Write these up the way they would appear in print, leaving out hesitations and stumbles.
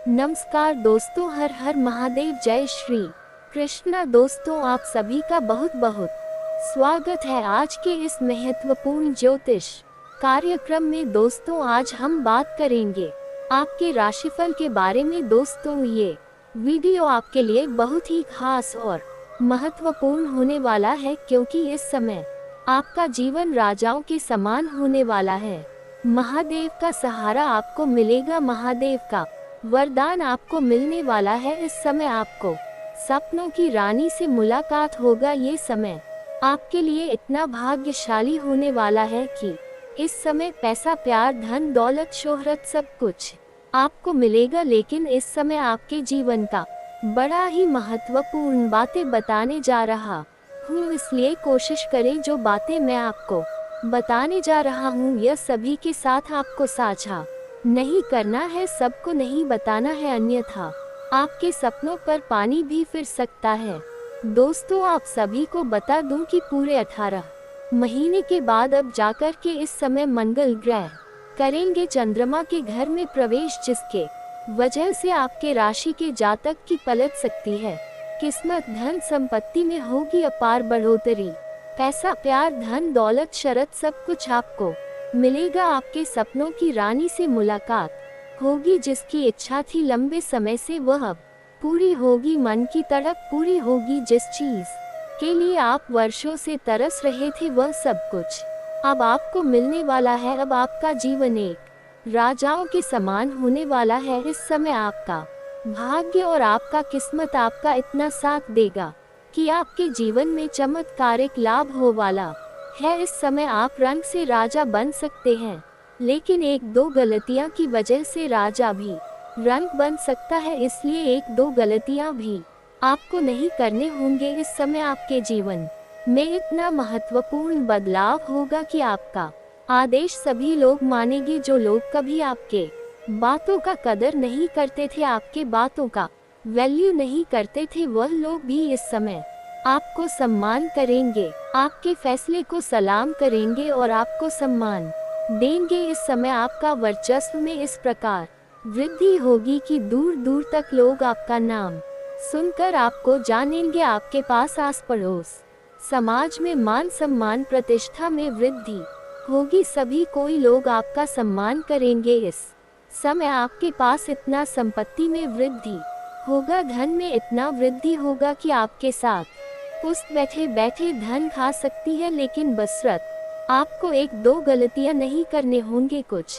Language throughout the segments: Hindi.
नमस्कार दोस्तों, हर हर महादेव, जय श्री कृष्णा। दोस्तों, आप सभी का बहुत बहुत स्वागत है आज के इस महत्वपूर्ण ज्योतिष कार्यक्रम में। दोस्तों, आज हम बात करेंगे आपके राशिफल के बारे में। दोस्तों, ये वीडियो आपके लिए बहुत ही खास और महत्वपूर्ण होने वाला है, क्योंकि इस समय आपका जीवन राजाओं के समान होने वाला है। महादेव का सहारा आपको मिलेगा, महादेव का वरदान आपको मिलने वाला है। इस समय आपको सपनों की रानी से मुलाकात होगा। ये समय आपके लिए इतना भाग्यशाली होने वाला है कि इस समय पैसा, प्यार, धन, दौलत, शोहरत सब कुछ आपको मिलेगा। लेकिन इस समय आपके जीवन का बड़ा ही महत्वपूर्ण बातें बताने जा रहा हूँ, इसलिए कोशिश करें जो बातें मैं आपको बताने जा रहा हूँ यह सभी के साथ आपको साझा नहीं करना है, सबको नहीं बताना है, अन्यथा आपके सपनों पर पानी भी फिर सकता है। दोस्तों, आप सभी को बता दूं कि पूरे 18 महीने के बाद अब जाकर के इस समय मंगल ग्रह करेंगे चंद्रमा के घर में प्रवेश, जिसके वजह से आपके राशि के जातक की पलट सकती है किस्मत। धन संपत्ति में होगी अपार बढ़ोतरी। पैसा, प्यार, धन, दौलत, शरत सब कुछ आपको मिलेगा। आपके सपनों की रानी से मुलाकात होगी, जिसकी इच्छा थी लंबे समय से वह अब पूरी होगी। मन की तड़प पूरी होगी। जिस चीज के लिए आप वर्षों से तरस रहे थे वह सब कुछ अब आपको मिलने वाला है। अब आपका जीवन एक राजाओं के समान होने वाला है। इस समय आपका भाग्य और आपका किस्मत आपका इतना साथ देगा कि आपके जीवन में चमत्कारिक लाभ हो वाला है। इस समय आप रंग से राजा बन सकते हैं, लेकिन एक दो गलतियां की वजह से राजा भी रंग बन सकता है, इसलिए एक दो गलतियां भी आपको नहीं करने होंगे। इस समय आपके जीवन में इतना महत्वपूर्ण बदलाव होगा कि आपका आदेश सभी लोग मानेंगे। जो लोग कभी आपके बातों का कदर नहीं करते थे, आपके बातों का वैल्यू नहीं करते थे, वह लोग भी इस समय आपको सम्मान करेंगे, आपके फैसले को सलाम करेंगे और आपको सम्मान देंगे। इस समय आपका वर्चस्व में इस प्रकार वृद्धि होगी कि दूर दूर तक लोग आपका नाम सुनकर आपको जानेंगे। आपके पास आस पड़ोस समाज में मान सम्मान, प्रतिष्ठा में वृद्धि होगी। सभी कोई लोग आपका सम्मान करेंगे। इस समय आपके पास इतना संपत्ति में वृद्धि होगा, धन में इतना वृद्धि होगा कि आपके साथ पुष्ट बैठे बैठे धन खा सकती है। लेकिन बसरत आपको एक दो गलतियां नहीं करने होंगे, कुछ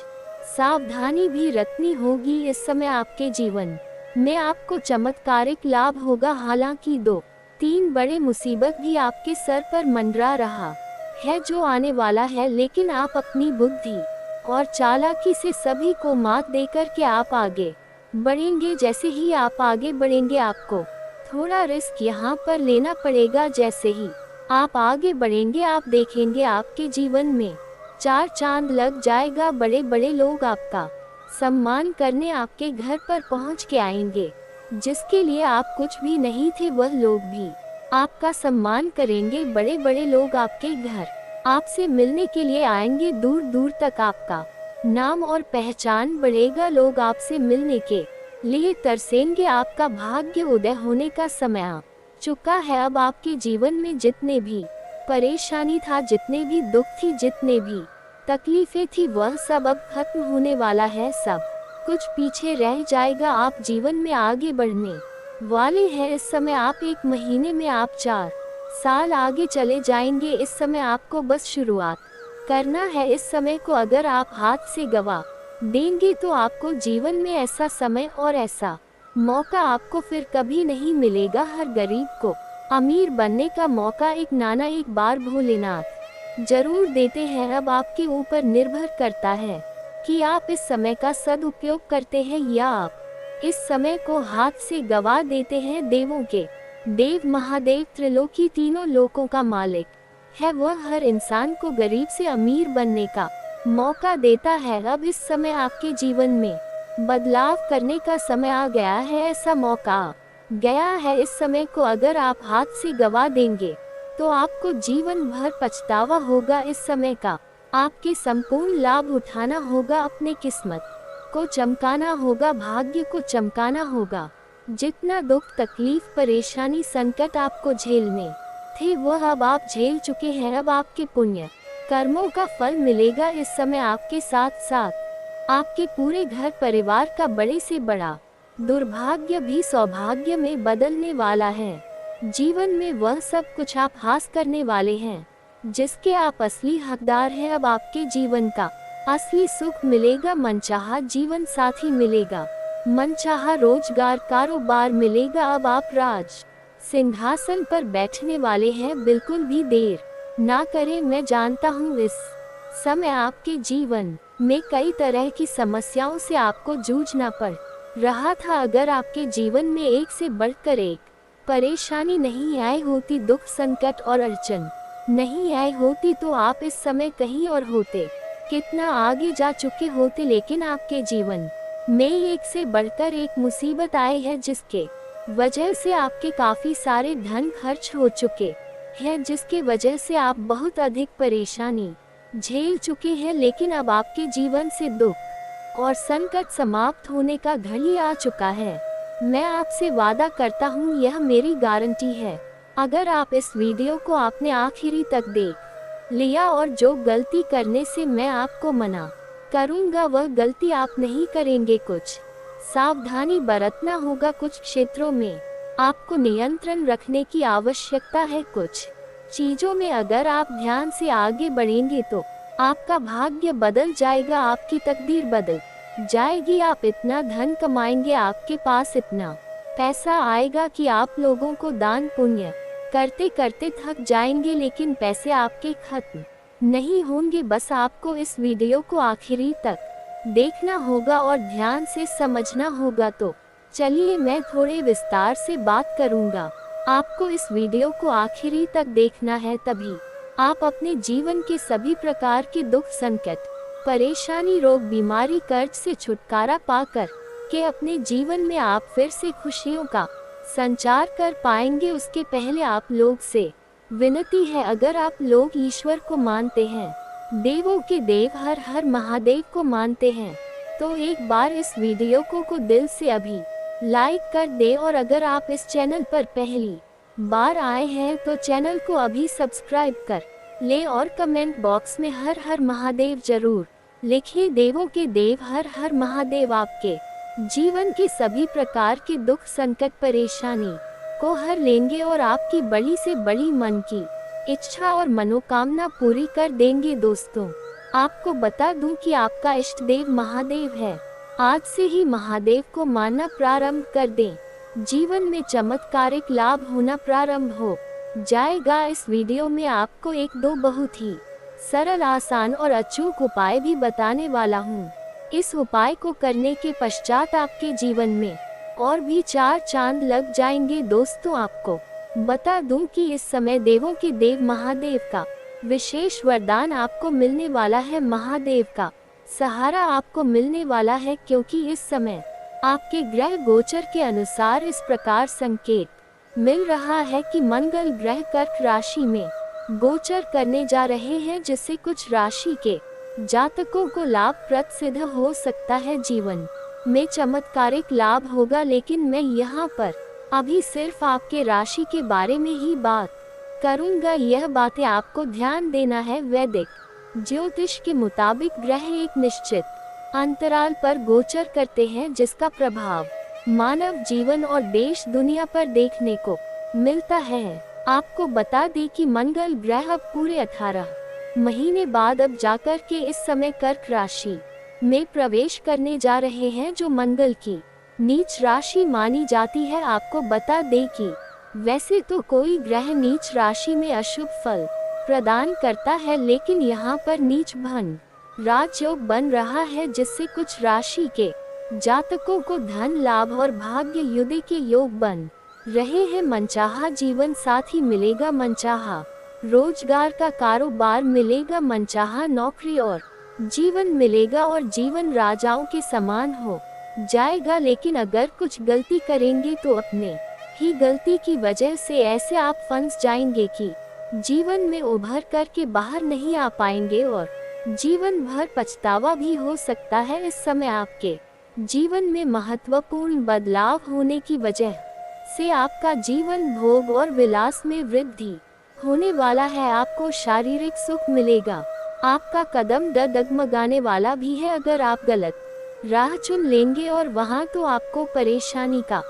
सावधानी भी रखनी होगी। इस समय आपके जीवन में आपको चमत्कारिक लाभ होगा। हालांकि 2-3 बड़े मुसीबत भी आपके सर पर मंडरा रहा है जो आने वाला है, लेकिन आप अपनी बुद्धि और चालाकी से सभी को मात देकर के आप आगे बढ़ेंगे। जैसे ही आप आगे बढ़ेंगे आपको थोड़ा रिस्क यहाँ पर लेना पड़ेगा। जैसे ही आप आगे बढ़ेंगे आप देखेंगे आपके जीवन में 4 चांद लग जाएगा। बड़े बड़े लोग आपका सम्मान करने आपके घर पर पहुँच के आएंगे, जिसके लिए आप कुछ भी नहीं थे, वह लोग भी आपका सम्मान करेंगे। बड़े बड़े लोग आपके घर आपसे मिलने के लिए आएंगे। दूर दूर तक आपका नाम और पहचान बढ़ेगा। लोग आपसे मिलने के लिए तरसेंगे। आपका भाग्य उदय होने का समय आ चुका है। अब आपके जीवन में जितने भी परेशानी था, जितने भी दुख थी, जितने भी तकलीफें थी, वह सब अब खत्म होने वाला है। सब कुछ पीछे रह जाएगा। आप जीवन में आगे बढ़ने वाले हैं। इस समय आप 1 महीने में आप 4 साल आगे चले जाएंगे। इस समय आपको बस शुरुआत करना है। इस समय को अगर आप हाथ से गवा देंगे तो आपको जीवन में ऐसा समय और ऐसा मौका आपको फिर कभी नहीं मिलेगा। हर गरीब को अमीर बनने का मौका एक नाना एक बार भोलेनाथ जरूर देते हैं। अब आपके ऊपर निर्भर करता है कि आप इस समय का सदुपयोग करते हैं या आप इस समय को हाथ से गवा देते हैं। देवों के देव महादेव, त्रिलोकी, तीनों लोकों का मालिक है, वह हर इंसान को गरीब से अमीर बनने का मौका देता है। अब इस समय आपके जीवन में बदलाव करने का समय आ गया है, ऐसा मौका आ गया है। इस समय को अगर आप हाथ से गवा देंगे तो आपको जीवन भर पछतावा होगा। इस समय का आपके संपूर्ण लाभ उठाना होगा। अपने किस्मत को चमकाना होगा, भाग्य को चमकाना होगा। जितना दुख, तकलीफ, परेशानी, संकट आपको झेलने थे वह अब आप झेल चुके हैं। अब आपके पुण्य कर्मों का फल मिलेगा। इस समय आपके साथ साथ आपके पूरे घर परिवार का बड़े से बड़ा दुर्भाग्य भी सौभाग्य में बदलने वाला है। जीवन में वह सब कुछ आप हासिल करने वाले हैं जिसके आप असली हकदार हैं। अब आपके जीवन का असली सुख मिलेगा, मनचाहा जीवन साथी मिलेगा, मनचाहा रोजगार, कारोबार मिलेगा। अब आप राज सिंहासन पर बैठने वाले हैं। बिल्कुल भी देर ना करें। मैं जानता हूँ इस समय आपके जीवन में कई तरह की समस्याओं से आपको जूझना पड़ रहा था। अगर आपके जीवन में एक से बढ़कर एक परेशानी नहीं आई होती, दुख, संकट और अड़चन नहीं आई होती, तो आप इस समय कहीं और होते, कितना आगे जा चुके होते। लेकिन आपके जीवन में एक से बढ़कर एक मुसीबत आई है जिसके वजह से आपके काफी सारे धन खर्च हो चुके हैं, जिसके वजह से आप बहुत अधिक परेशानी झेल चुके हैं। लेकिन अब आपके जीवन से दुख और संकट समाप्त होने का घड़ी आ चुका है। मैं आपसे वादा करता हूँ, यह मेरी गारंटी है। अगर आप इस वीडियो को आपने आखिरी तक देख लिया और जो गलती करने से मैं आपको मना करूँगा वह गलती आप नहीं करेंगे, कुछ सावधानी बरतना होगा, कुछ क्षेत्रों में आपको नियंत्रण रखने की आवश्यकता है। कुछ चीजों में अगर आप ध्यान से आगे बढ़ेंगे तो आपका भाग्य बदल जाएगा, आपकी तकदीर बदल जाएगी। आप इतना धन कमाएंगे, आपके पास इतना पैसा आएगा कि आप लोगों को दान पुण्य करते करते थक जाएंगे, लेकिन पैसे आपके खत्म नहीं होंगे। बस आपको इस वीडियो को आखिरी तक देखना होगा और ध्यान से समझना होगा। तो चलिए मैं थोड़े विस्तार से बात करूंगा। आपको इस वीडियो को आखिरी तक देखना है, तभी आप अपने जीवन के सभी प्रकार के दुख, संकट, परेशानी, रोग, बीमारी, कर्ज से छुटकारा पाकर के अपने जीवन में आप फिर से खुशियों का संचार कर पाएंगे। उसके पहले आप लोग से विनती है, अगर आप लोग ईश्वर को मानते हैं, देवों के देव हर हर महादेव को मानते हैं, तो एक बार इस वीडियो को दिल से अभी लाइक कर दे। और अगर आप इस चैनल पर पहली बार आए हैं तो चैनल को अभी सब्सक्राइब कर ले और कमेंट बॉक्स में हर हर महादेव जरूर लिखिए। देवों के देव हर हर महादेव आपके जीवन के सभी प्रकार के दुख, संकट, परेशानी को हर लेंगे और आपकी बड़ी से बड़ी मन की इच्छा और मनोकामना पूरी कर देंगे। दोस्तों, आपको बता दूं कि आपका इष्ट देव महादेव है। आज से ही महादेव को मानना प्रारंभ कर दें, जीवन में चमत्कारिक लाभ होना प्रारंभ हो जाएगा। इस वीडियो में आपको एक दो बहुत ही सरल, आसान और अचूक उपाय भी बताने वाला हूँ। इस उपाय को करने के पश्चात आपके जीवन में और भी 4 चांद लग जाएंगे। दोस्तों, आपको बता दूं कि इस समय देवों के देव महादेव का विशेष वरदान आपको मिलने वाला है। महादेव का सहारा आपको मिलने वाला है, क्योंकि इस समय आपके ग्रह गोचर के अनुसार इस प्रकार संकेत मिल रहा है कि मंगल ग्रह कर्क राशि में गोचर करने जा रहे हैं, जिससे कुछ राशि के जातकों को लाभप्रद सिद्ध हो सकता है। जीवन में चमत्कारिक लाभ होगा। लेकिन मैं यहाँ पर अभी सिर्फ आपके राशि के बारे में ही बात करूंगा। यह बातें आपको ध्यान देना है। वैदिक ज्योतिष के मुताबिक ग्रह एक निश्चित अंतराल पर गोचर करते हैं, जिसका प्रभाव मानव जीवन और देश दुनिया पर देखने को मिलता है। आपको बता दें कि मंगल ग्रह अब पूरे 18 महीने बाद अब जाकर के इस समय कर्क राशि में प्रवेश करने जा रहे हैं, जो मंगल की नीच राशि मानी जाती है। आपको बता दें कि वैसे तो कोई ग्रह नीच राशि में अशुभ फल प्रदान करता है, लेकिन यहाँ पर नीच भन राजयोग बन रहा है, जिससे कुछ राशि के जातकों को धन लाभ और भाग्य युद्धि के योग बन रहे हैं। मनचाहा जीवन साथी मिलेगा, मनचाहा रोजगार का कारोबार मिलेगा, मनचाहा नौकरी और जीवन मिलेगा और जीवन राजाओं के समान हो जाएगा। लेकिन अगर कुछ गलती करेंगे तो अपने ही गलती की वजह से ऐसे आप फंस जाएंगे कि जीवन में उभर कर के बाहर नहीं आ पाएंगे और जीवन भर पछतावा भी हो सकता है। इस समय आपके जीवन में महत्वपूर्ण बदलाव होने की वजह से आपका जीवन भोग और विलास में वृद्धि होने वाला है। आपको शारीरिक सुख मिलेगा। आपका कदम डगमगाने वाला भी है अगर आप गलत राह चुन लेंगे और वहाँ तो आपको परेशानी का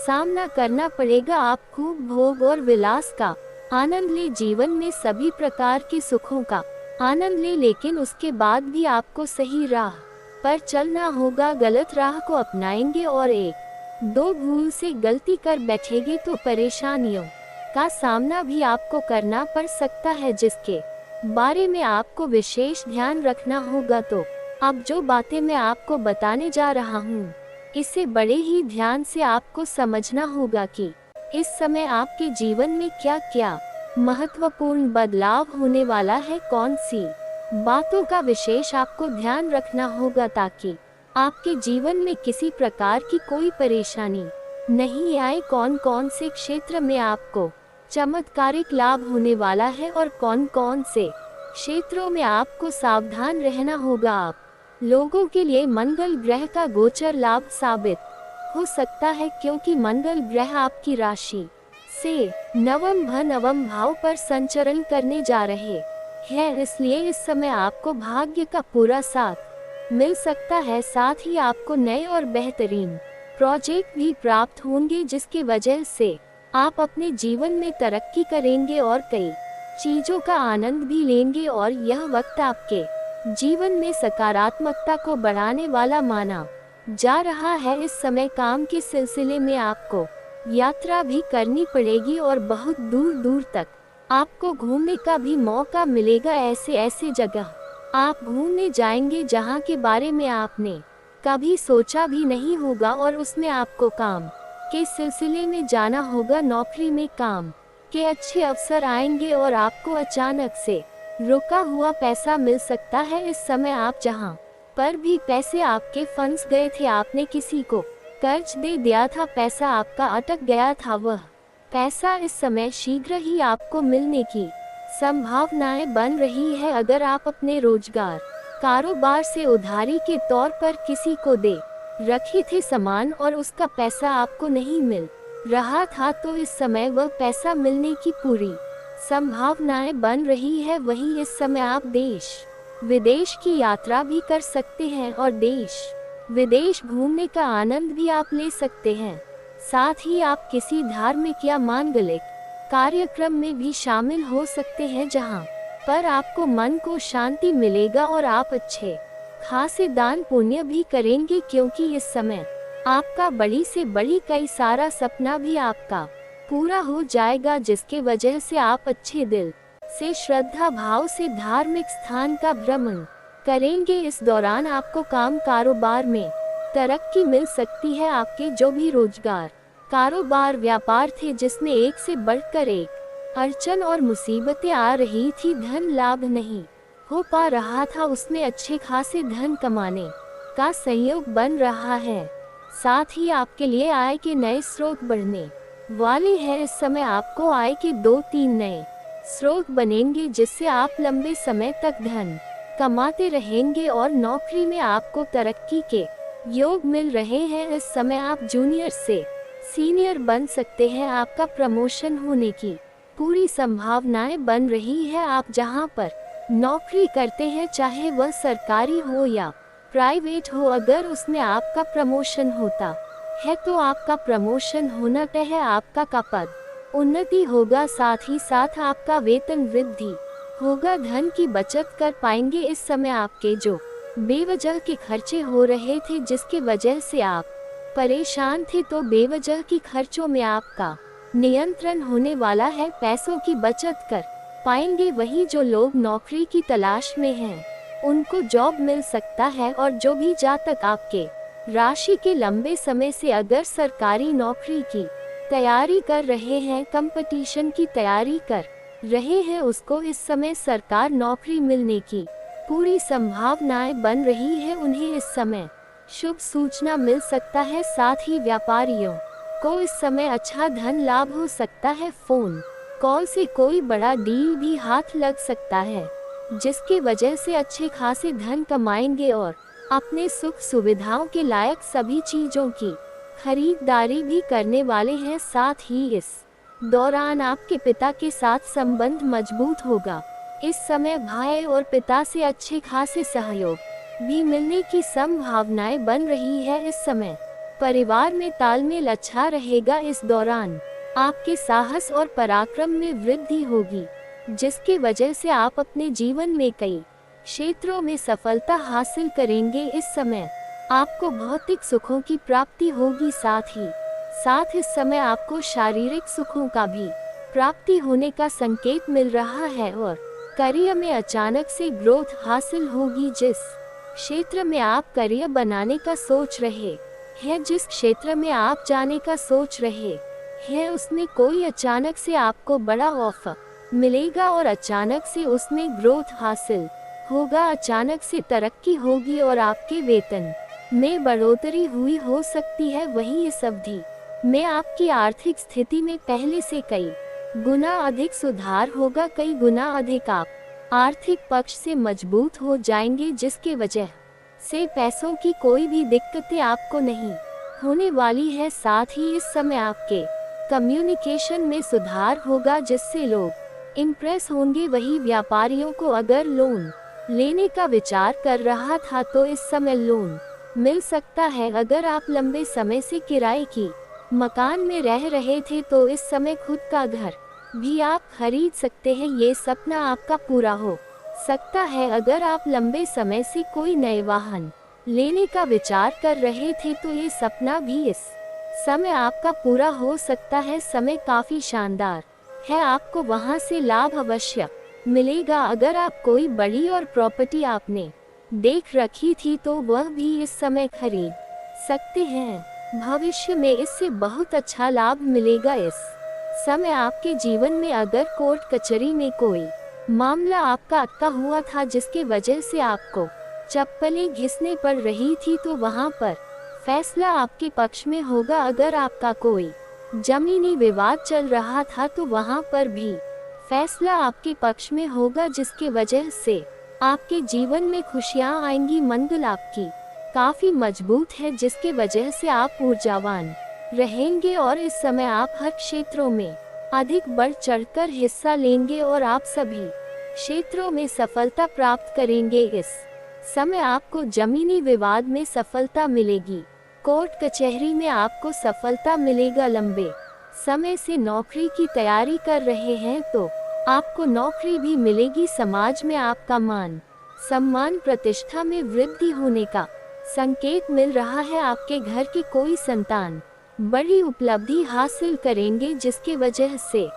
सामना करना पड़ेगा। आप खूब भोग और विलास का आनंद ले, जीवन में सभी प्रकार के सुखों का आनंद ले, लेकिन उसके बाद भी आपको सही राह पर चलना होगा। गलत राह को अपनाएंगे और एक दो भूल से गलती कर बैठेंगे तो परेशानियों का सामना भी आपको करना पड़ सकता है, जिसके बारे में आपको विशेष ध्यान रखना होगा। तो अब जो बातें मैं आपको बताने जा रहा हूँ, इसे बड़े ही ध्यान से आपको समझना होगा कि इस समय आपके जीवन में क्या क्या महत्वपूर्ण बदलाव होने वाला है। कौन सी बातों का विशेष आपको ध्यान रखना होगा ताकि आपके जीवन में किसी प्रकार की कोई परेशानी नहीं आए। कौन कौन से क्षेत्र में आपको चमत्कारिक लाभ होने वाला है और कौन कौन से क्षेत्रों में आपको सावधान रहना होगा। आप लोगों के लिए मंगल ग्रह का गोचर लाभ साबित हो सकता है, क्योंकि मंगल ग्रह आपकी राशि से नवम भाव पर संचरण करने जा रहे हैं। इसलिए इस समय आपको भाग्य का पूरा साथ मिल सकता है। साथ ही आपको नए और बेहतरीन प्रोजेक्ट भी प्राप्त होंगे, जिसकी वजह से आप अपने जीवन में तरक्की करेंगे और कई चीजों का आनंद भी लेंगे। और यह वक्त आपके जीवन में सकारात्मकता को बढ़ाने वाला माना जा रहा है। इस समय काम के सिलसिले में आपको यात्रा भी करनी पड़ेगी और बहुत दूर दूर तक आपको घूमने का भी मौका मिलेगा। ऐसे जगह आप घूमने जाएंगे जहां के बारे में आपने कभी सोचा भी नहीं होगा, और उसमें आपको काम के सिलसिले में जाना होगा। नौकरी में काम के अच्छे अवसर आएंगे और आपको अचानक से रुका हुआ पैसा मिल सकता है। इस समय आप जहां पर भी पैसे आपके फंस गए थे, आपने किसी को कर्ज दे दिया था, पैसा आपका अटक गया था, वह पैसा इस समय शीघ्र ही आपको मिलने की संभावनाएं बन रही है। अगर आप अपने रोजगार कारोबार से उधारी के तौर पर किसी को दे रखे थे सामान और उसका पैसा आपको नहीं मिल रहा था, तो इस समय वह पैसा मिलने की पूरी संभावनाएं बन रही है। वहीं इस समय आप देश विदेश की यात्रा भी कर सकते हैं और देश विदेश घूमने का आनंद भी आप ले सकते हैं। साथ ही आप किसी धार्मिक या मांगलिक कार्यक्रम में भी शामिल हो सकते हैं, जहां पर आपको मन को शांति मिलेगा और आप अच्छे खासे दान पुण्य भी करेंगे, क्योंकि इस समय आपका बड़ी से बड़ी कई सारा सपना भी आपका पूरा हो जाएगा, जिसके वजह से आप अच्छे दिल से श्रद्धा भाव से धार्मिक स्थान का भ्रमण करेंगे। इस दौरान आपको काम कारोबार में तरक्की मिल सकती है। आपके जो भी रोजगार कारोबार व्यापार थे, जिसमें एक से बढ़कर एक अड़चन और मुसीबतें आ रही थी, धन लाभ नहीं हो पा रहा था, उसमें अच्छे खासे धन कमाने का संयोग बन रहा है। साथ ही आपके लिए आय के नए स्रोत बढ़ने वाले हैं। इस समय आपको आय के 2-3 नए स्रोत बनेंगे, जिससे आप लंबे समय तक धन कमाते रहेंगे और नौकरी में आपको तरक्की के योग मिल रहे हैं। इस समय आप जूनियर से सीनियर बन सकते हैं। आपका प्रमोशन होने की पूरी संभावनाएं बन रही है। आप जहां पर नौकरी करते हैं, चाहे वह सरकारी हो या प्राइवेट हो, अगर उसमें आपका प्रमोशन होता है तो आपका प्रमोशन होना तय है। आपका का पद उन्नति होगा, साथ ही साथ आपका वेतन वृद्धि होगा, धन की बचत कर पाएंगे। इस समय आपके जो बेवजह के खर्चे हो रहे थे, जिसके वजह से आप परेशान थे, तो बेवजह की खर्चों में आपका नियंत्रण होने वाला है। पैसों की बचत कर पाएंगे। वहीं जो लोग नौकरी की तलाश में हैं, उनको जॉब मिल सकता है। और जो भी जातक आपके राशि के लंबे समय से अगर सरकारी नौकरी की तैयारी कर रहे हैं, कंपटीशन की तैयारी कर रहे हैं, उसको इस समय सरकार नौकरी मिलने की पूरी संभावनाएं बन रही है। उन्हें इस समय शुभ सूचना मिल सकता है। साथ ही व्यापारियों को इस समय अच्छा धन लाभ हो सकता है। फोन कॉल से कोई बड़ा डील भी हाथ लग सकता है, जिसकी वजह से अच्छे खासे धन कमाएंगे और अपने सुख सुविधाओं के लायक सभी चीजों की खरीदारी भी करने वाले हैं। साथ ही इस दौरान आपके पिता के साथ संबंध मजबूत होगा। इस समय भाई और पिता से अच्छे खासे सहयोग भी मिलने की संभावनाएं बन रही है। इस समय परिवार में तालमेल अच्छा रहेगा। इस दौरान आपके साहस और पराक्रम में वृद्धि होगी, जिसकी वजह से आप अपने जीवन में कई क्षेत्रों में सफलता हासिल करेंगे। इस समय आपको भौतिक सुखों की प्राप्ति होगी। साथ इस समय आपको शारीरिक सुखों का भी प्राप्ति होने का संकेत मिल रहा है और करियर में अचानक से ग्रोथ हासिल होगी। जिस क्षेत्र में आप करियर बनाने का सोच रहे हैं, जिस क्षेत्र में आप जाने का सोच रहे हैं, उसमें कोई अचानक से आपको बड़ा ऑफर मिलेगा और अचानक से उसमें ग्रोथ हासिल होगा। अचानक से तरक्की होगी और आपके वेतन में बढ़ोतरी हुई हो सकती है। वहीं इस अवधि में आपकी आर्थिक स्थिति में पहले से कई गुना अधिक सुधार होगा। कई गुना अधिक आप आर्थिक पक्ष से मजबूत हो जाएंगे, जिसके वजह से पैसों की कोई भी दिक्कतें आपको नहीं होने वाली है। साथ ही इस समय आपके कम्युनिकेशन में सुधार होगा, जिससे लोग इम्प्रेस होंगे। वही व्यापारियों को अगर लोन लेने का विचार कर रहा था तो इस समय लोन मिल सकता है। अगर आप लंबे समय से किराए की मकान में रह रहे थे तो इस समय खुद का घर भी आप खरीद सकते हैं। ये सपना आपका पूरा हो सकता है। अगर आप लंबे समय से कोई नए वाहन लेने का विचार कर रहे थे तो ये सपना भी इस समय आपका पूरा हो सकता है। समय काफी शानदार है, आपको वहां से लाभ अवश्य मिलेगा। अगर आप कोई बड़ी और प्रॉपर्टी आपने देख रखी थी तो वह भी इस समय खरीद सकते हैं। भविष्य में इससे बहुत अच्छा लाभ मिलेगा। इस समय आपके जीवन में अगर कोर्ट कचहरी में कोई मामला आपका अटका हुआ था, जिसके वजह से आपको चप्पलें घिसने पड़ रही थी, तो वहां पर फैसला आपके पक्ष में होगा। अगर आपका कोई जमीनी विवाद चल रहा था तो वहां पर भी फैसला आपके पक्ष में होगा, जिसके वजह से आपके जीवन में खुशियां आएंगी। मंगल आपकी काफी मजबूत है, जिसके वजह से आप ऊर्जावान रहेंगे और इस समय आप हर क्षेत्रों में अधिक बढ़ चढ़कर हिस्सा लेंगे और आप सभी क्षेत्रों में सफलता प्राप्त करेंगे। इस समय आपको जमीनी विवाद में सफलता मिलेगी, कोर्ट कचहरी में आपको सफलता मिलेगा। लंबे समय से नौकरी की तैयारी कर रहे हैं तो आपको नौकरी भी मिलेगी। समाज में आपका मान सम्मान प्रतिष्ठा में वृद्धि होने का संकेत मिल रहा है। आपके घर की कोई संतान बड़ी उपलब्धि हासिल करेंगे, जिसकी वजह से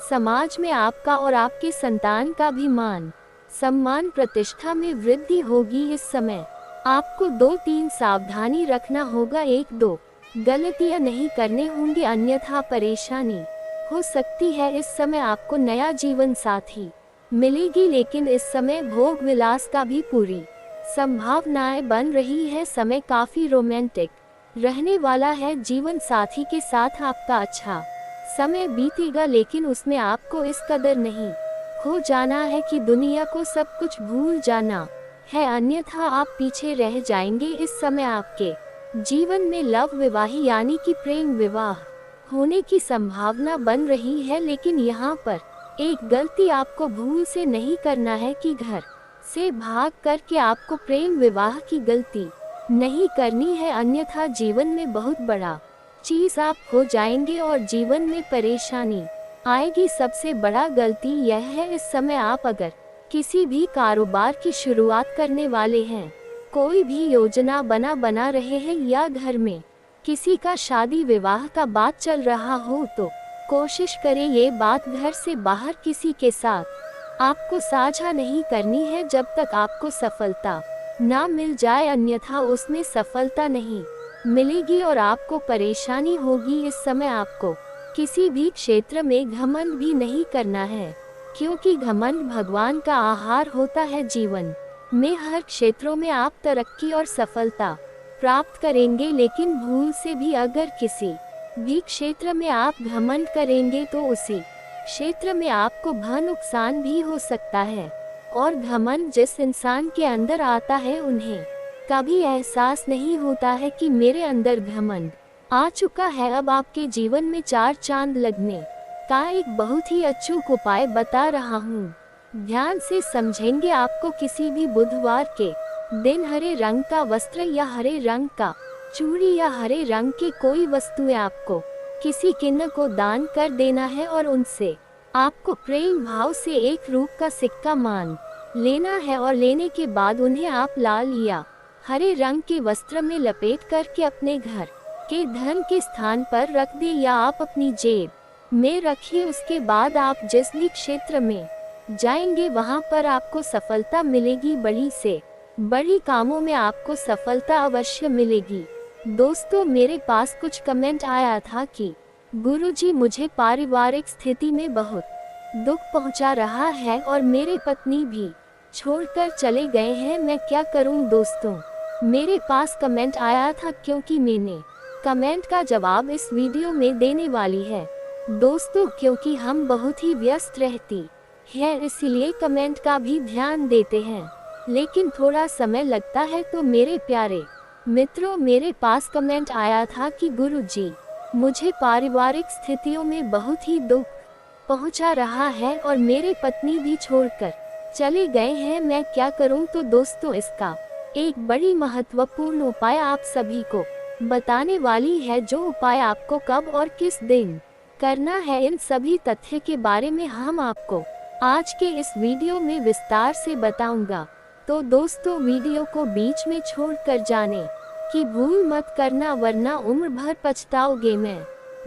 समाज में आपका और आपके संतान का भी मान सम्मान प्रतिष्ठा में वृद्धि होगी। इस समय आपको 2-3 सावधानी रखना होगा, 1-2 गलतियां नहीं करने होंगे, अन्यथा परेशानी हो सकती है। इस समय आपको नया जीवन साथी मिलेगी, लेकिन इस समय भोग विलास का भी पूरी संभावनाएं बन रही है। समय काफी रोमांटिक रहने वाला है। जीवन साथी के साथ आपका अच्छा समय बीतेगा, लेकिन उसमें आपको इस कदर नहीं खो जाना है कि दुनिया को सब कुछ भूल जाना है, अन्यथा आप पीछे रह जाएंगे। इस समय आपके जीवन में लव विवाह यानी कि प्रेम विवाह होने की संभावना बन रही है, लेकिन यहाँ पर एक गलती आपको भूल से नहीं करना है कि घर से भाग करके आपको प्रेम विवाह की गलती नहीं करनी है, अन्यथा जीवन में बहुत बड़ा चीज आप हो जाएंगे और जीवन में परेशानी आएगी। सबसे बड़ा गलती यह है, इस समय आप अगर किसी भी कारोबार की शुरुआत करने वाले हैं, कोई भी योजना बना रहे हैं या घर में किसी का शादी विवाह का बात चल रहा हो, तो कोशिश करें ये बात घर से बाहर किसी के साथ आपको साझा नहीं करनी है जब तक आपको सफलता ना मिल जाए, अन्यथा उसमें सफलता नहीं मिलेगी और आपको परेशानी होगी। इस समय आपको किसी भी क्षेत्र में घमंड भी नहीं करना है, क्योंकि घमंड भगवान का आहार होता है। जीवन में हर क्षेत्रों में आप तरक्की और सफलता प्राप्त करेंगे, लेकिन भूल से भी अगर किसी भी क्षेत्र में आप घमंड करेंगे तो उसी क्षेत्र में आपको नुकसान भी हो सकता है। और घमंड जिस इंसान के अंदर आता है, उन्हें कभी एहसास नहीं होता है कि मेरे अंदर घमंड आ चुका है। अब आपके जीवन में 4 चांद लगने का एक बहुत ही अचूक उपाय बता रहा हूँ। ध्यान से समझेंगे। आपको किसी भी बुधवार के दिन हरे रंग का वस्त्र या हरे रंग का चूड़ी या हरे रंग की कोई वस्तुएं आपको किसी किन्नर को दान कर देना है और उनसे आपको प्रेम भाव से 1 रूप का सिक्का मान लेना है और लेने के बाद उन्हें आप लाल या हरे रंग के वस्त्र में लपेट करके अपने घर के धन के स्थान पर रख दे या आप अपनी जेब में रखिए। उसके बाद आप जिस भी क्षेत्र में जाएंगे वहां पर आपको सफलता मिलेगी। बड़ी से बड़ी कामों में आपको सफलता अवश्य मिलेगी। दोस्तों, मेरे पास कुछ कमेंट आया था कि गुरुजी, मुझे पारिवारिक स्थिति में बहुत दुख पहुंचा रहा है और मेरे पत्नी भी छोड़कर चले गए हैं, मैं क्या करूं। दोस्तों, मेरे पास कमेंट आया था क्योंकि मैंने कमेंट का जवाब इस वीडियो में देने वाली है। दोस्तों, क्योंकि हम बहुत ही व्यस्त रहती है इसलिए कमेंट का भी ध्यान देते हैं, लेकिन थोड़ा समय लगता है। तो मेरे प्यारे मित्रों, मेरे पास कमेंट आया था कि गुरुजी, मुझे पारिवारिक स्थितियों में बहुत ही दुख पहुंचा रहा है और मेरे पत्नी भी छोड़कर चले गए हैं, मैं क्या करूं। तो दोस्तों, इसका एक बड़ी महत्वपूर्ण उपाय आप सभी को बताने वाली है, जो उपाय आपको कब और किस दिन करना है, इन सभी तथ्य के बारे में हम आपको आज के इस वीडियो में विस्तार से बताऊंगा। तो दोस्तों, वीडियो को बीच में छोड़कर जाने की भूल मत करना, वरना उम्र भर पछताओगे। मैं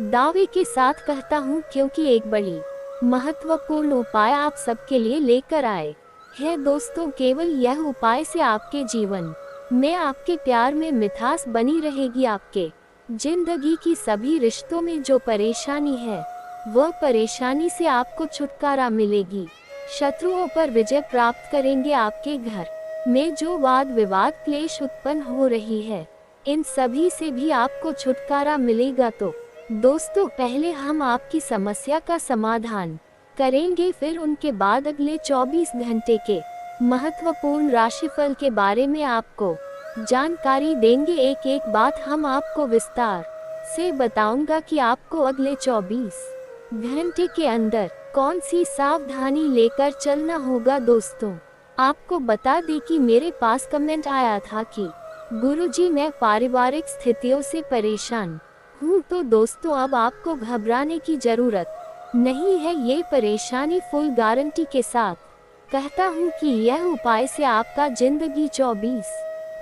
दावे के साथ कहता हूँ, क्योंकि एक बड़ी महत्वपूर्ण उपाय आप सबके लिए लेकर आए हैं। दोस्तों, केवल यह उपाय से आपके जीवन में, आपके प्यार में मिठास बनी रहेगी। आपके जिंदगी की सभी रिश्तों में जो परेशानी है, वह परेशानी से आपको छुटकारा मिलेगी। शत्रुओं पर विजय प्राप्त करेंगे। आपके घर में जो वाद विवाद क्लेश उत्पन्न हो रही है, इन सभी से भी आपको छुटकारा मिलेगा। तो दोस्तों, पहले हम आपकी समस्या का समाधान करेंगे, फिर उनके बाद अगले 24 घंटे के महत्वपूर्ण राशिफल के बारे में आपको जानकारी देंगे। एक एक बात हम आपको विस्तार से बताऊंगा कि आपको अगले 24 घंटे के अंदर कौन सी सावधानी लेकर चलना होगा। दोस्तों, आपको बता दें कि मेरे पास कमेंट आया था कि गुरुजी, मैं पारिवारिक स्थितियों से परेशान हूँ। तो दोस्तों, अब आपको घबराने की जरूरत नहीं है। ये परेशानी फुल गारंटी के साथ कहता हूँ कि यह उपाय से आपका जिंदगी 24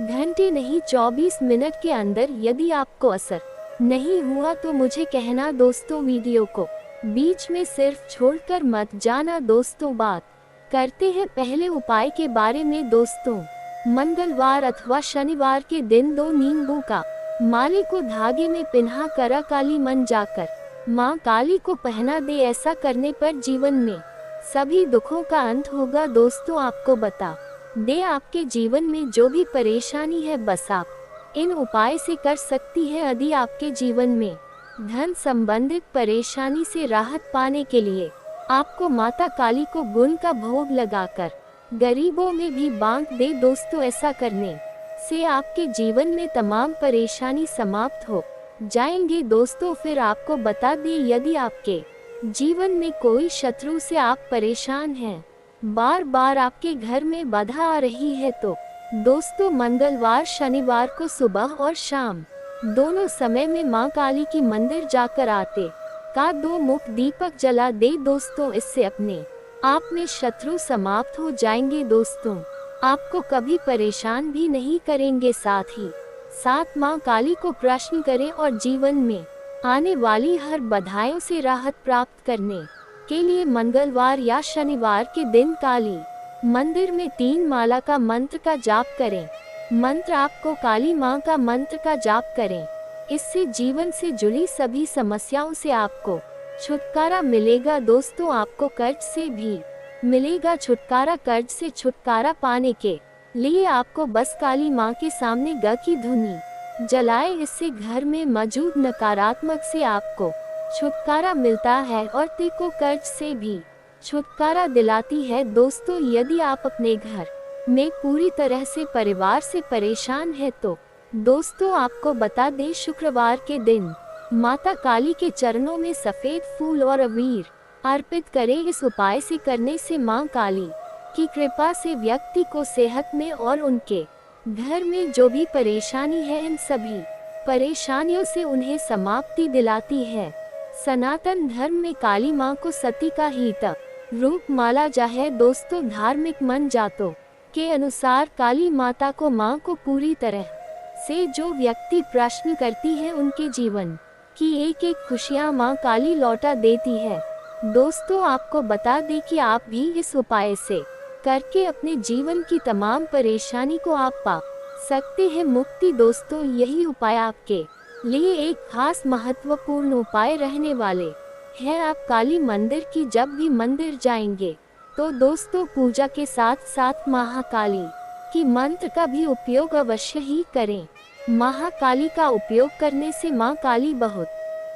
घंटे नहीं 24 मिनट के अंदर यदि आपको असर नहीं हुआ तो मुझे कहना। दोस्तों, वीडियो को बीच में सिर्फ छोड़कर मत जाना। दोस्तों, बात करते हैं पहले उपाय के बारे में। दोस्तों, मंगलवार अथवा शनिवार के दिन 2 नींबू का माले को धागे में पिन्हा कर काली मन जाकर माँ काली को पहना दे। ऐसा करने पर जीवन में सभी दुखों का अंत होगा। दोस्तों, आपको बता दे, आपके जीवन में जो भी परेशानी है, बस आप इन उपाय से कर सकती है। यदि आपके जीवन में धन संबंधित परेशानी से राहत पाने के लिए आपको माता काली को गुण का भोग लगाकर गरीबों में भी बांट दे। दोस्तों, ऐसा करने से आपके जीवन में तमाम परेशानी समाप्त हो जाएंगे। दोस्तों, फिर आपको बता दें, यदि आपके जीवन में कोई शत्रु से आप परेशान हैं, बार बार आपके घर में बाधा आ रही है, तो दोस्तों, मंगलवार शनिवार को सुबह और शाम दोनों समय में मां काली की मंदिर जाकर आटे का 2 मुख दीपक जला दे। दोस्तों, इससे अपने आप में शत्रु समाप्त हो जाएंगे। दोस्तों, आपको कभी परेशान भी नहीं करेंगे। साथ ही साथ मां काली को प्रश्न करें और जीवन में आने वाली हर बाधाओं से राहत प्राप्त करने के लिए मंगलवार या शनिवार के दिन काली मंदिर में 3 माला का मंत्र का जाप करें। मंत्र आपको काली मां का मंत्र का जाप करें। इससे जीवन से जुड़ी सभी समस्याओं से आपको छुटकारा मिलेगा। दोस्तों, आपको कर्ज से भी मिलेगा छुटकारा। कर्ज से छुटकारा पाने के लिए आपको बस काली मां के सामने ग की धुनी जलाए। इससे घर में मौजूद नकारात्मक से आपको छुटकारा मिलता है और ते को कर्ज से भी छुटकारा दिलाती है। दोस्तों, यदि आप अपने घर में पूरी तरह से परिवार से परेशान है तो दोस्तों आपको बता दें, शुक्रवार के दिन माता काली के चरणों में सफेद फूल और अबीर अर्पित करें। इस उपाय से करने से मां काली की कृपा से व्यक्ति को सेहत में और उनके घर में जो भी परेशानी है, इन सभी परेशानियों से उन्हें समाप्ति दिलाती है। सनातन धर्म में काली मां को सती का ही रूप माना जा है। दोस्तों, धार्मिक मन जातों के अनुसार काली माता को मां को पूरी तरह से जो व्यक्ति प्रश्न करती है, उनके जीवन की एक एक खुशियां मां काली लौटा देती है। दोस्तों, आपको बता दें कि आप भी इस उपाय से करके अपने जीवन की तमाम परेशानी को आप पा सकते हैं मुक्ति। दोस्तों, यही उपाय आपके लिए एक खास महत्वपूर्ण उपाय रहने वाले हैं। आप काली मंदिर की जब भी मंदिर जाएंगे तो दोस्तों पूजा के साथ साथ महाकाली की मंत्र का भी उपयोग अवश्य ही करें। महाकाली का उपयोग करने से मां काली बहुत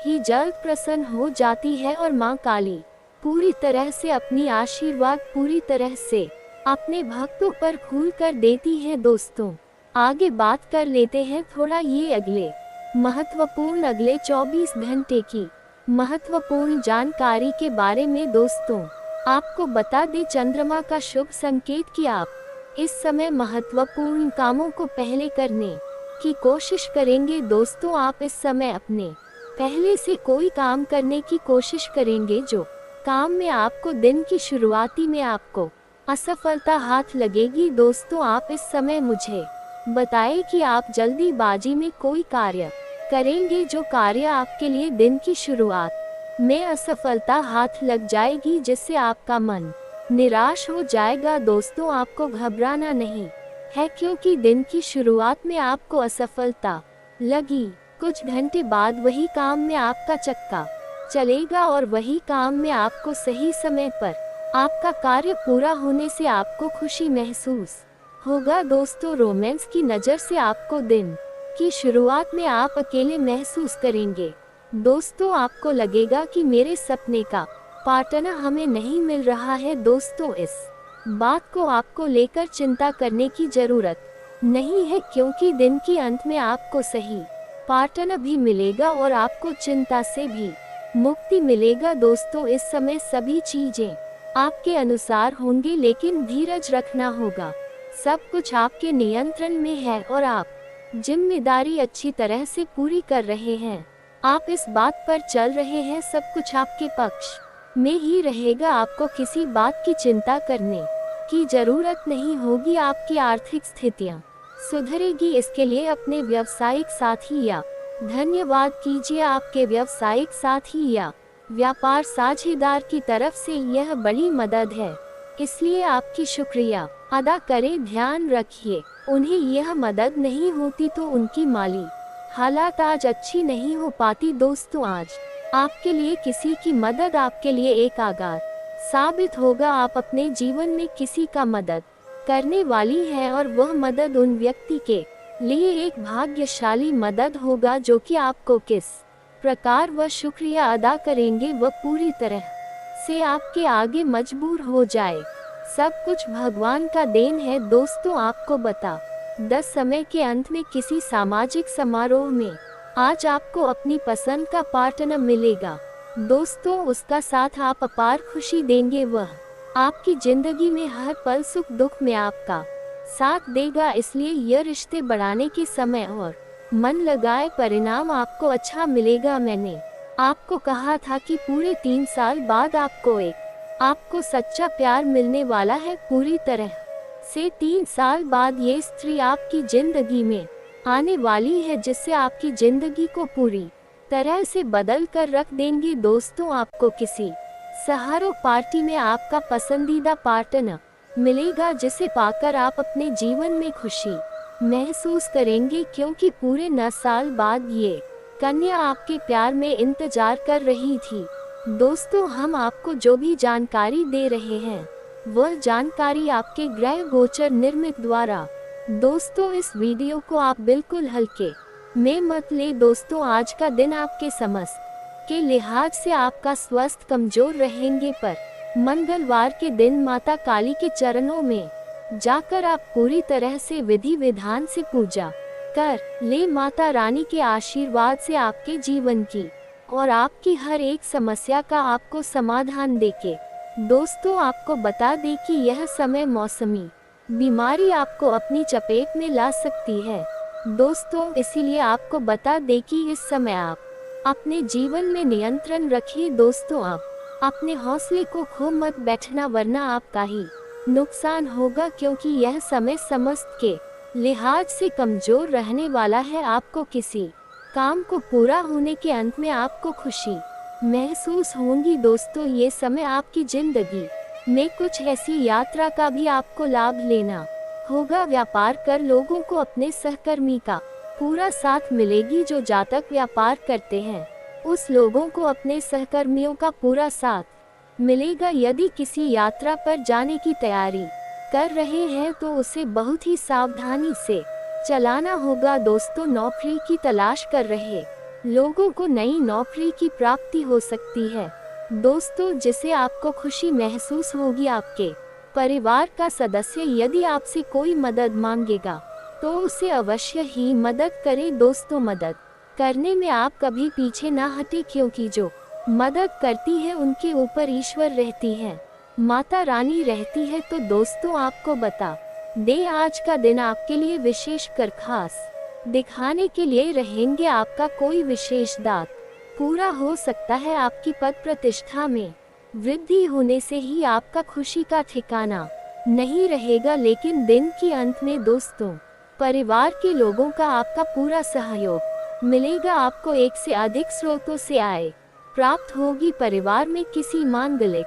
ही जल्द प्रसन्न हो जाती है और मां काली पूरी तरह से अपनी आशीर्वाद पूरी तरह से अपने भक्तों पर खुल कर देती है। दोस्तों, आगे बात कर लेते हैं थोड़ा ये अगले 24 घंटे की महत्वपूर्ण जानकारी के बारे में। दोस्तों, आपको बता दें, चंद्रमा का शुभ संकेत कि आप इस समय महत्वपूर्ण कामों को पहले करने की कोशिश करेंगे। दोस्तों, आप इस समय अपने पहले से कोई काम करने की कोशिश करेंगे जो काम में आपको दिन की शुरुआती में आपको असफलता हाथ लगेगी। दोस्तों, आप इस समय मुझे बताएं कि आप जल्दीबाजी में कोई कार्य करेंगे जो कार्य आपके लिए दिन की शुरुआत में असफलता हाथ लग जाएगी, जिससे आपका मन निराश हो जाएगा। दोस्तों, आपको घबराना नहीं है, क्योंकि दिन की शुरुआत में आपको असफलता लगी, कुछ घंटे बाद वही काम में आपका चक्का चलेगा और वही काम में आपको सही समय पर आपका कार्य पूरा होने से आपको खुशी महसूस होगा। दोस्तों, रोमांस की नज़र से आपको दिन की शुरुआत में आप अकेले महसूस करेंगे। दोस्तों, आपको लगेगा कि मेरे सपने का पार्टनर हमें नहीं मिल रहा है। दोस्तों, इस बात को आपको लेकर चिंता करने की जरूरत नहीं है, क्योंकि दिन के अंत में आपको सही पार्टनर भी मिलेगा और आपको चिंता से भी मुक्ति मिलेगा। दोस्तों, इस समय सभी चीजें आपके अनुसार होंगे, लेकिन धीरज रखना होगा। सब कुछ आपके नियंत्रण में है और आप जिम्मेदारी अच्छी तरह से पूरी कर रहे हैं। आप इस बात पर चल रहे हैं, सब कुछ आपके पक्ष में ही रहेगा। आपको किसी बात की चिंता करने की जरूरत नहीं होगी। आपकी आर्थिक स्थितियां सुधरेगी। इसके लिए अपने व्यावसायिक साथी या धन्यवाद कीजिए। आपके व्यावसायिक साथी या व्यापार साझेदार की तरफ से यह बड़ी मदद है, इसलिए आपकी शुक्रिया अदा करें। ध्यान रखिए, उन्हें यह मदद नहीं होती तो उनकी माली हालात आज अच्छी नहीं हो पाती। दोस्तों, आज आपके लिए किसी की मदद आपके लिए एक आगार साबित होगा। आप अपने जीवन में किसी का मदद करने वाली है और वह मदद उन व्यक्ति के लिए एक भाग्यशाली मदद होगा जो कि आपको किस प्रकार वह शुक्रिया अदा करेंगे वह पूरी तरह से आपके आगे मजबूर हो जाए। सब कुछ भगवान का देन है। दोस्तों, आपको बता 10 समय के अंत में किसी सामाजिक समारोह में आज आपको अपनी पसंद का पार्टनर मिलेगा। दोस्तों, उसका साथ आप अपार खुशी देंगे। वह आपकी जिंदगी में हर पल सुख दुख में आपका साथ देगा। इसलिए यह रिश्ते बढ़ाने के समय और मन लगाए परिणाम आपको अच्छा मिलेगा। मैंने आपको कहा था कि पूरे 3 साल बाद आपको सच्चा प्यार मिलने वाला है। पूरी तरह से 3 साल बाद ये स्त्री आपकी जिंदगी में आने वाली है, जिससे आपकी जिंदगी को पूरी तरह से बदल कर रख देंगी। दोस्तों, आपको किसी समारोह पार्टी में आपका पसंदीदा पार्टनर मिलेगा, जिसे पाकर आप अपने जीवन में खुशी महसूस करेंगे, क्योंकि पूरे 9 साल बाद ये कन्या आपके प्यार में इंतजार कर रही थी। दोस्तों, हम आपको जो भी जानकारी दे रहे हैं वह जानकारी आपके ग्रह गोचर निर्मित द्वारा। दोस्तों, इस वीडियो को आप बिल्कुल हल्के में मत ले। दोस्तों, आज का दिन आपके समस्त के लिहाज से आपका स्वास्थ्य कमजोर रहेंगे, पर मंगलवार के दिन माता काली के चरणों में जाकर आप पूरी तरह से विधि विधान से पूजा कर ले माता रानी के आशीर्वाद से आपके जीवन की और आपकी हर एक समस्या का आपको समाधान देके दोस्तों आपको बता दे कि यह समय मौसमी बीमारी आपको अपनी चपेट में ला सकती है। दोस्तों इसीलिए आपको बता दे कि इस समय आप अपने जीवन में नियंत्रण रखिए। दोस्तों आप अपने हौसले को खो मत बैठना वरना आपका ही नुकसान होगा, क्योंकि यह समय समस्त के लिहाज से कमजोर रहने वाला है। आपको किसी काम को पूरा होने के अंत में आपको खुशी महसूस होगी। दोस्तों ये समय आपकी जिंदगी में कुछ ऐसी यात्रा का भी आपको लाभ लेना होगा। व्यापार कर लोगों को अपने सहकर्मी का पूरा साथ मिलेगी। जो जातक व्यापार करते हैं उस लोगों को अपने सहकर्मियों का पूरा साथ मिलेगा। यदि किसी यात्रा पर जाने की तैयारी कर रहे हैं तो उसे बहुत ही सावधानी से चलाना होगा। दोस्तों नौकरी की तलाश कर रहे लोगों को नई नौकरी की प्राप्ति हो सकती है दोस्तों, जिसे आपको खुशी महसूस होगी। आपके परिवार का सदस्य यदि आपसे कोई मदद मांगेगा तो उसे अवश्य ही मदद करें। दोस्तों मदद करने में आप कभी पीछे ना हटे, क्योंकि जो मदद करती है उनके ऊपर ईश्वर रहती है, माता रानी रहती है। तो दोस्तों आपको बता दे आज का दिन आपके लिए विशेष कर खास दिखाने के लिए रहेंगे। आपका कोई विशेष दात पूरा हो सकता है। आपकी पद प्रतिष्ठा में वृद्धि होने से ही आपका खुशी का ठिकाना नहीं रहेगा। लेकिन दिन के अंत में दोस्तों परिवार के लोगों का आपका पूरा सहयोग मिलेगा। आपको एक से अधिक स्रोतों से आय प्राप्त होगी। परिवार में किसी मांगलिक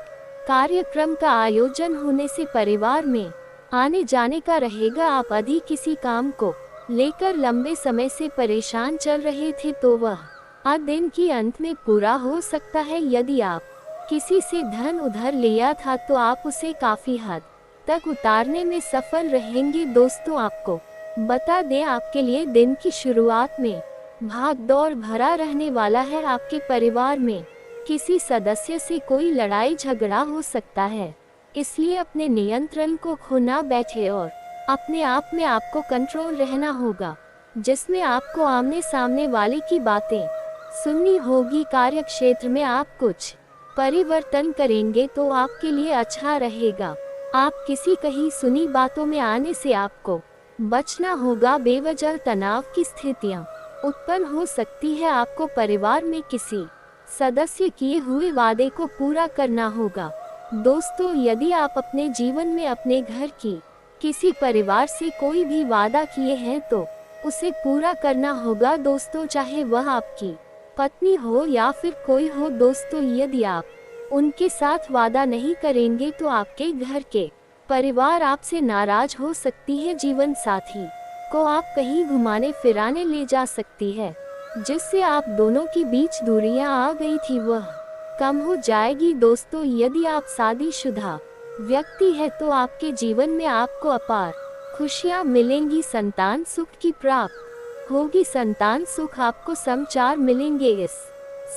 कार्यक्रम का आयोजन होने से परिवार में आने जाने का रहेगा। आप अधिक किसी काम को लेकर लंबे समय से परेशान चल रहे थे तो वह आज दिन के अंत में पूरा हो सकता है। यदि आप किसी से धन उधार लिया था तो आप उसे काफी हद तक उतारने में सफल रहेंगे। दोस्तों आपको बता दें आपके लिए दिन की शुरुआत में भाग दौड़ भरा रहने वाला है। आपके परिवार में किसी सदस्य से कोई लड़ाई झगड़ा हो सकता है, इसलिए अपने नियंत्रण को खो ना बैठे और अपने आप में आपको कंट्रोल रहना होगा, जिसमें आपको आमने सामने वाले की बातें सुननी होगी। कार्य क्षेत्र में आप कुछ परिवर्तन करेंगे तो आपके लिए अच्छा रहेगा। आप किसी कहीं सुनी बातों में आने से आपको बचना होगा। बेवजह तनाव की स्थितियां उत्पन्न हो सकती है। आपको परिवार में किसी सदस्य किए हुए वादे को पूरा करना होगा। दोस्तों यदि आप अपने जीवन में अपने घर की किसी परिवार से कोई भी वादा किए हैं तो उसे पूरा करना होगा। दोस्तों चाहे वह आपकी पत्नी हो या फिर कोई हो। दोस्तों यदि आप उनके साथ वादा नहीं करेंगे तो आपके घर के परिवार आपसे नाराज हो सकती है। जीवन साथी को आप कहीं घुमाने फिराने ले जा सकती है, जिससे आप दोनों के बीच दूरियां आ गई थी वह कम हो जाएगी। दोस्तों यदि आप शादीशुदा व्यक्ति है तो आपके जीवन में आपको अपार खुशियां मिलेंगी। संतान सुख की प्राप्त होगी। संतान सुख आपको समाचार मिलेंगे। इस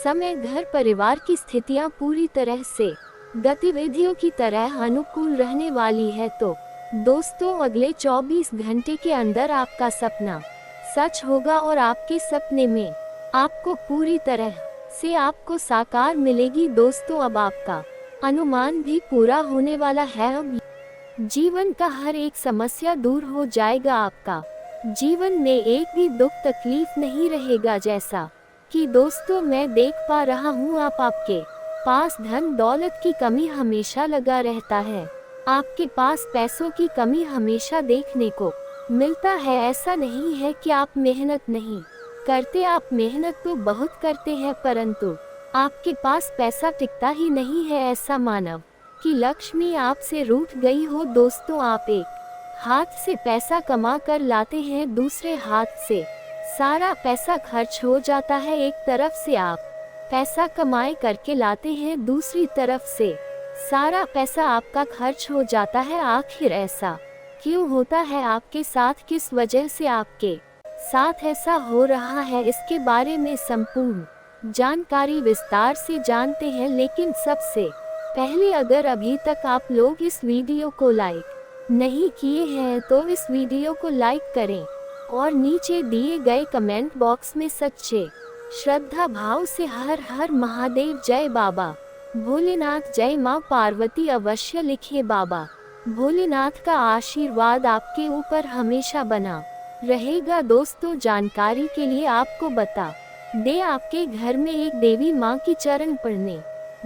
समय घर परिवार की स्थितियां पूरी तरह से गतिविधियों की तरह अनुकूल रहने वाली है। तो दोस्तों अगले 24 घंटे के अंदर आपका सपना सच होगा और आपके सपने में आपको पूरी तरह से आपको साकार मिलेगी। दोस्तों अब आपका अनुमान भी पूरा होने वाला है। अब जीवन का हर एक समस्या दूर हो जाएगा। आपका जीवन में एक भी दुख तकलीफ नहीं रहेगा। जैसा कि दोस्तों मैं देख पा रहा हूँ आपके पास धन दौलत की कमी हमेशा लगा रहता है। आपके पास पैसों की कमी हमेशा देखने को मिलता है। ऐसा नहीं है कि आप मेहनत नहीं करते, आप मेहनत तो बहुत करते हैं, परंतु आपके पास पैसा टिकता ही नहीं है। ऐसा मानव कि लक्ष्मी आपसे रूठ गई हो। दोस्तों आप एक हाथ से पैसा कमा कर लाते हैं, दूसरे हाथ से सारा पैसा खर्च हो जाता है। एक तरफ से आप पैसा कमाए करके लाते हैं, दूसरी तरफ से सारा पैसा आपका खर्च हो जाता है। आखिर ऐसा क्यों होता है आपके साथ? किस वजह से आपके साथ ऐसा हो रहा है, इसके बारे में संपूर्ण जानकारी विस्तार से जानते हैं। लेकिन सबसे पहले अगर अभी तक आप लोग इस वीडियो को लाइक नहीं किए हैं तो इस वीडियो को लाइक करें और नीचे दिए गए कमेंट बॉक्स में सच्चे श्रद्धा भाव से हर हर महादेव जय बाबा भोलेनाथ जय माँ पार्वती अवश्य लिखे। बाबा भोलेनाथ का आशीर्वाद आपके ऊपर हमेशा बना रहेगा। दोस्तों, जानकारी के लिए आपको बता दे, आपके घर में एक देवी माँ की चरण पड़ने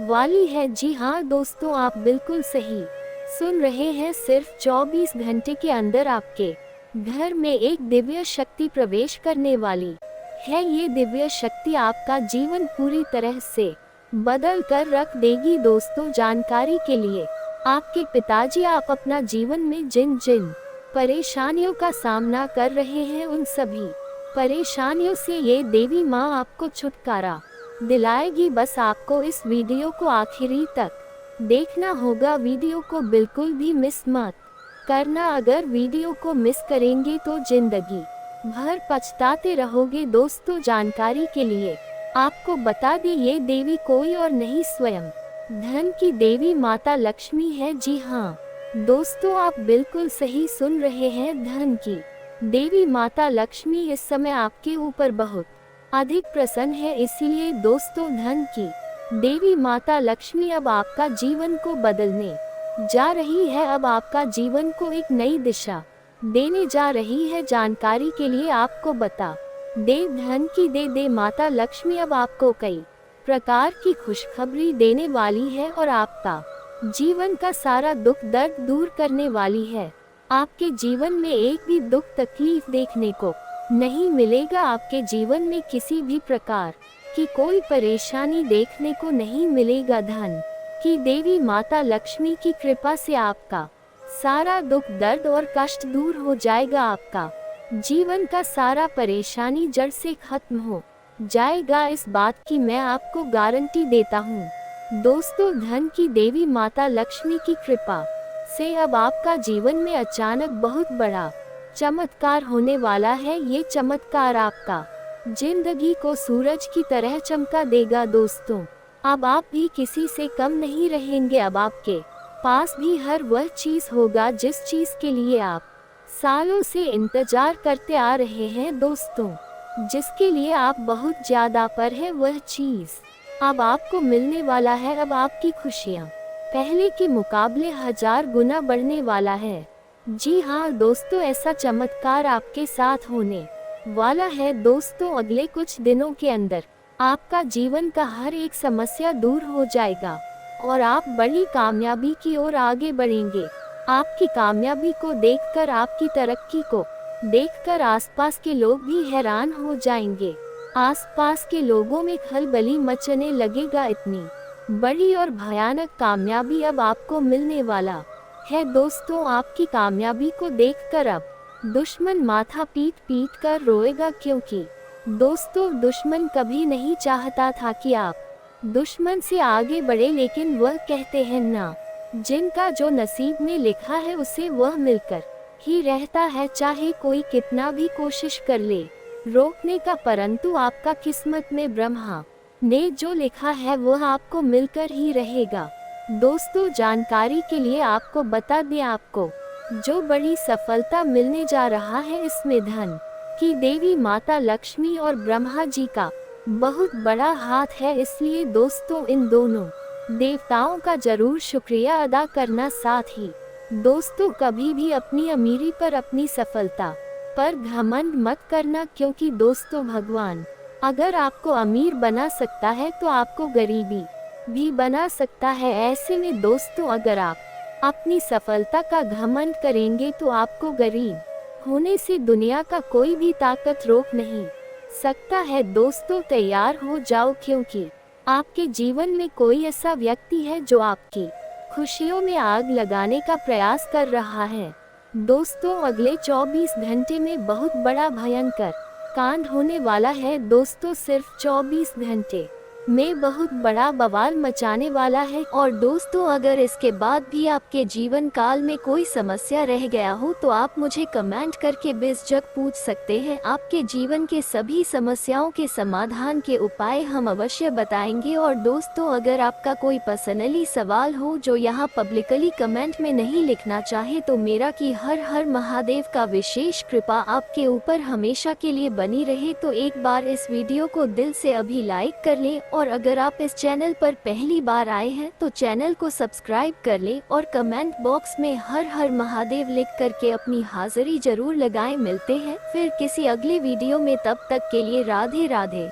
वाली है। जी हाँ दोस्तों, आप बिल्कुल सही सुन रहे हैं। सिर्फ 24 घंटे के अंदर आपके घर में एक दिव्य शक्ति प्रवेश करने वाली है। ये दिव्य शक्ति आपका जीवन पूरी तरह से बदल कर रख देगी। दोस्तों, जानकारी के लिए आपके पिताजी, आप अपना जीवन में जिन जिन परेशानियों का सामना कर रहे हैं उन सभी परेशानियों से ये देवी माँ आपको छुटकारा दिलाएगी। बस आपको इस वीडियो को आखिरी तक देखना होगा। वीडियो को बिल्कुल भी मिस मत करना। अगर वीडियो को मिस करेंगे तो जिंदगी भर पछताते रहोगे। दोस्तों, जानकारी के लिए आपको बता दें, ये देवी कोई और नहीं स्वयं धन की देवी माता लक्ष्मी है। जी हाँ दोस्तों, आप बिल्कुल सही सुन रहे हैं। धन की देवी माता लक्ष्मी इस समय आपके ऊपर बहुत अधिक प्रसन्न है। इसीलिए दोस्तों, धन की देवी माता लक्ष्मी अब आपका जीवन को बदलने जा रही है। अब आपका जीवन को एक नई दिशा देने जा रही है। जानकारी के लिए आपको बता दे, धन की दे माता लक्ष्मी अब आपको कई प्रकार की खुशखबरी देने वाली है और आपका जीवन का सारा दुख दर्द दूर करने वाली है। आपके जीवन में एक भी दुख तकलीफ देखने को नहीं मिलेगा। आपके जीवन में किसी भी प्रकार की कोई परेशानी देखने को नहीं मिलेगा। धन की देवी माता लक्ष्मी की कृपा से आपका सारा दुख दर्द और कष्ट दूर हो जाएगा। आपका जीवन का सारा परेशानी जड़ से खत्म हो जाएगा। इस बात की मैं आपको गारंटी देता हूँ। दोस्तों, धन की देवी माता लक्ष्मी की कृपा से अब आपका जीवन में अचानक बहुत बड़ा चमत्कार होने वाला है। ये चमत्कार आपका जिंदगी को सूरज की तरह चमका देगा। दोस्तों, अब आप भी किसी से कम नहीं रहेंगे। अब आपके पास भी हर वह चीज होगा जिस चीज के लिए आप सालों से इंतजार करते आ रहे हैं। दोस्तों, जिसके लिए आप बहुत ज्यादा पर है, वह चीज अब आपको मिलने वाला है। अब आपकी खुशियाँ पहले के मुकाबले 1000 गुना बढ़ने वाला है। जी हाँ दोस्तों, ऐसा चमत्कार आपके साथ होने वाला है। दोस्तों, अगले कुछ दिनों के अंदर आपका जीवन का हर एक समस्या दूर हो जाएगा और आप बड़ी कामयाबी की ओर आगे बढ़ेंगे। आपकी कामयाबी को देखकर, आपकी तरक्की को देखकर आसपास के लोग भी हैरान हो जाएंगे। आसपास के लोगों में खलबली मचने लगेगा। इतनी बड़ी और भयानक कामयाबी अब आपको मिलने वाला है। दोस्तों, आपकी कामयाबी को देखकर अब दुश्मन माथा पीट पीट कर रोएगा, क्योंकि दोस्तों, दुश्मन कभी नहीं चाहता था कि आप दुश्मन से आगे बढ़े, लेकिन वह कहते हैं ना, जिनका जो नसीब में लिखा है उसे वह मिलकर ही रहता है, चाहे कोई कितना भी कोशिश कर ले रोकने का। परंतु आपका किस्मत में ब्रह्मा ने जो लिखा है वह आपको मिलकर ही रहेगा। दोस्तों, जानकारी के लिए आपको बता दें, आपको जो बड़ी सफलता मिलने जा रहा है, इसमें धन की देवी माता लक्ष्मी और ब्रह्मा जी का बहुत बड़ा हाथ है। इसलिए दोस्तों, इन दोनों देवताओं का जरूर शुक्रिया अदा करना। साथ ही दोस्तों, कभी भी अपनी अमीरी पर, अपनी सफलता पर घमंड मत करना, क्योंकि दोस्तों, भगवान अगर आपको अमीर बना सकता है तो आपको गरीबी भी बना सकता है। ऐसे में दोस्तों, अगर आप अपनी सफलता का घमंड करेंगे तो आपको गरीब होने से दुनिया का कोई भी ताकत रोक नहीं सकता है। दोस्तों, तैयार हो जाओ, क्योंकि आपके जीवन में कोई ऐसा व्यक्ति है जो आपकी खुशियों में आग लगाने का प्रयास कर रहा है। दोस्तों, अगले 24 घंटे में बहुत बड़ा भयंकर कांड होने वाला है। दोस्तों, सिर्फ 24 घंटे में बहुत बड़ा बवाल मचाने वाला है। और दोस्तों, अगर इसके बाद भी आपके जीवन काल में कोई समस्या रह गया हो तो आप मुझे कमेंट करके बेझिझक पूछ सकते हैं। आपके जीवन के सभी समस्याओं के समाधान के उपाय हम अवश्य बताएंगे। और दोस्तों, अगर आपका कोई पर्सनली सवाल हो जो यहाँ पब्लिकली कमेंट में नहीं लिखना चाहे तो मेरा कि हर हर महादेव का विशेष कृपा आपके ऊपर हमेशा के लिए बनी रहे। तो एक बार इस वीडियो को दिल से अभी लाइक कर लें, और अगर आप इस चैनल पर पहली बार आए हैं तो चैनल को सब्सक्राइब कर लें और कमेंट बॉक्स में हर हर महादेव लिख करके अपनी हाजिरी जरूर लगाएं। मिलते हैं फिर किसी अगले वीडियो में, तब तक के लिए राधे राधे।